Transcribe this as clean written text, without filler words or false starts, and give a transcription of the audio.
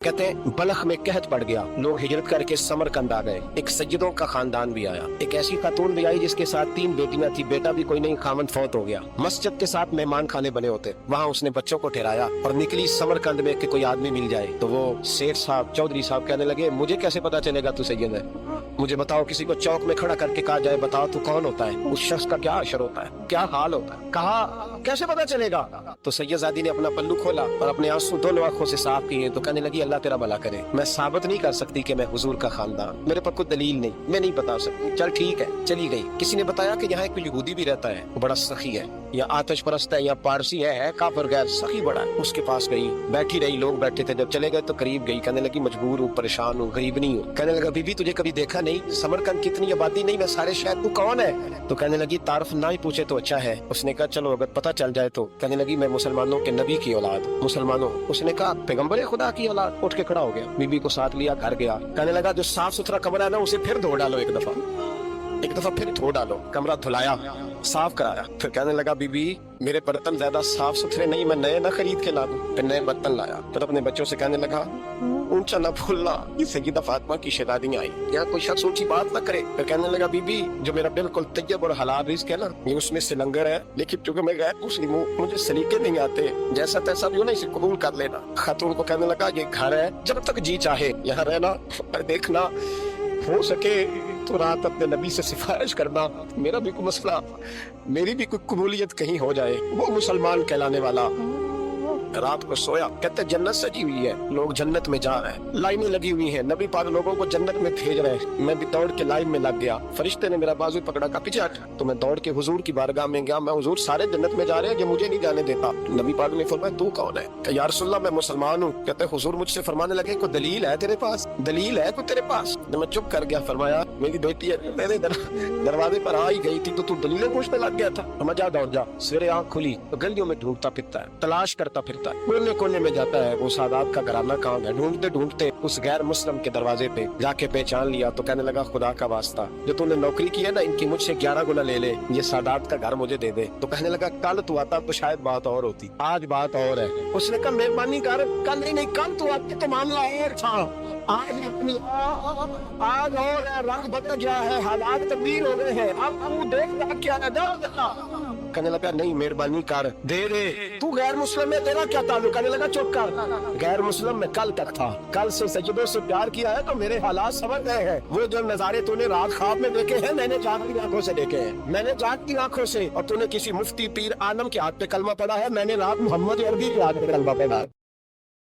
कहते हैं बलख में कहत पड़ गया, लोग हिजरत करके समरकंद आ गए। एक सज्जदों का खानदान भी आया, एक ऐसी खातून भी आई जिसके साथ 3 बेटियां थी, बेटा भी कोई नहीं, खामन फौत हो गया। मस्जिद के साथ मेहमान खाने बने होते, वहाँ उसने बच्चों को ठहराया और निकली समरकंद में कि कोई आदमी मिल जाए। तो वो सेठ साहब, चौधरी साहब कहने लगे, मुझे कैसे पता चलेगा तू सैयद है, मुझे बताओ। किसी को चौक में खड़ा करके कहा जाए, बताओ तू कौन होता है, उस शख्स का क्या अशर होता है, क्या हाल होता है, कहा कैसे पता चलेगा। तो सैयदजादी ने अपना पल्लू खोला और अपने आंसू दोनों आंखों से साफ किए। तो कहने लगी, अल्लाह तेरा भला करे, मैं साबित नहीं कर सकती कि मैं हुजूर का खानदान, मेरे पास कोई दलील नहीं, मैं नहीं बता सकती। चल ठीक है, चली गई। किसी ने बताया कि यहाँ एक यहूदी भी रहता है, वो बड़ा सखी है, या आतिश परस्त है, या पारसी है, काफिर गैर, सखी बड़ा है। उसके पास गई, बैठी रही, लोग बैठे थे। जब चले गए तो करीब गई, कहने लगी, मजबूर हूँ, परेशान हूँ, गरीब नहीं हूँ। कहने लगा, बीबी तुझे कभी देखा नहीं, समरकंद कितनी आबादी नहीं, मैं सारे शहर, तू कौन है। तो कहने लगी, तारफ ना ही पूछे तो अच्छा है। उसने कहा, चलो अगर पता चल जाए तो। कहने लगी, मैं मुसलमानों के नबी की औलाद, मुसलमानों। उसने कहा, पैगम्बर खुदा की औलाद। उठ के खड़ा हो गया, बीबी को साथ लिया, घर गया। कहने लगा, जो साफ सुथरा कमरा है ना, उसे फिर धो डालो, एक दफा फिर धो डालो। कमरा धुलाया, साफ कराया। फिर कहने लगा, बीबी मेरे बर्तन ज्यादा साफ सुथरे नहीं, मैं नए ना खरीद के ला दूं। फिर नए बर्तन लाया। फिर अपने बच्चों से कहने लगा, ऊंचा ना भूलना, ये सैयदा फातिमा की शहजादी आई, यहाँ कोई शख्स ऊंची बात ना करे। फिर कहने लगा, बीबी जो मेरा बिल्कुल तैयब और हलाल रिज़्क है ना, ये उसमें से लंगर है, लेकिन चूंकि मैं गैर मुस्लिम हूँ, मुझे सलीके नहीं आते, जैसा तैसा भी हो ना, इसे कबूल कर लेना। खातून को कहने लगा, ये घर है, जब तक जी चाहे यहाँ रहना, और देखना हो सके तो रात अपने नबी से सिफारिश करना, मेरा भी कोई मसला, मेरी भी कोई कबूलियत कहीं हो जाए। वो मुसलमान कहलाने वाला रात को सोया। कहते जन्नत सजी हुई है, लोग जन्नत में जा रहे हैं, लाइनें लगी हुई हैं, नबी पाक लोगों को जन्नत में भेज रहे हैं। मैं भी दौड़ के लाइन में लग गया, फरिश्ते ने मेरा बाजू पकड़ा, का पीछे हट। तो मैं दौड़ के हुजूर की बारगाह में गया, मैं हुजूर सारे जन्नत में जा रहे हैं, ये मुझे नहीं जाने देता। नबी पाक ने फरमाया, तू कौन है। कहा, या रसूल अल्लाह मैं मुसलमान हूँ। कहते हुजूर मुझसे फरमाने लगे, कोई दलील है तेरे पास, दलील है कोई तेरे पास। मैं चुप कर गया। फरमाया, मेरी बेटी है तेरे दरवाजे पर आ ही गई थी तो तू दलीलें पूछने लग गया था। मैं जा दौड़ जा। सवेरे आँख खुली तो गलियों में ढूंढता फिरता है, तलाश करता फिरता है, कोने कोने में जाता है, वो सादात का घराना कहाँ है। ढूंढते ढूंढते उस गैर मुस्लिम के दरवाजे पे जाके पहचान लिया। तो कहने लगा, खुदा का वास्ता, जो तूने नौकरी की है ना, इनकी मुझसे 11 गुना ले ले, ये सादात का घर मुझे दे दे। तो कहने लगा, कल तू आता तो शायद बात और होती, आज बात और है। उसने कहा, मेहरबानी कर, कल नहीं, कल तू आती तो मामला और था, आज और है, रंग बदल गया है, हालात तब्दील हो गए हैं, अब तू देख क्या है। कहने लगा, नहीं मेहरबानी कर, दे दे, तू गैर मुस्लिम है, तेरा क्या ताल्लुक। कहने लगा, चुप कर, गैर मुस्लिम में कल तक था, कल से सज्जदों से प्यार किया है तो मेरे हालात समझ गए हैं। वो जो नजारे तूने रात ख्वाब में देखे हैं, मैंने जाग की आंखों से देखे हैं, मैंने जाग की आंखों से। और तूने किसी मुफ्ती पीर आलम के हाथ पे कलमा पढ़ा है, मैंने रात मोहम्मद अरबी के हाथ पे कलमा पढ़ा है।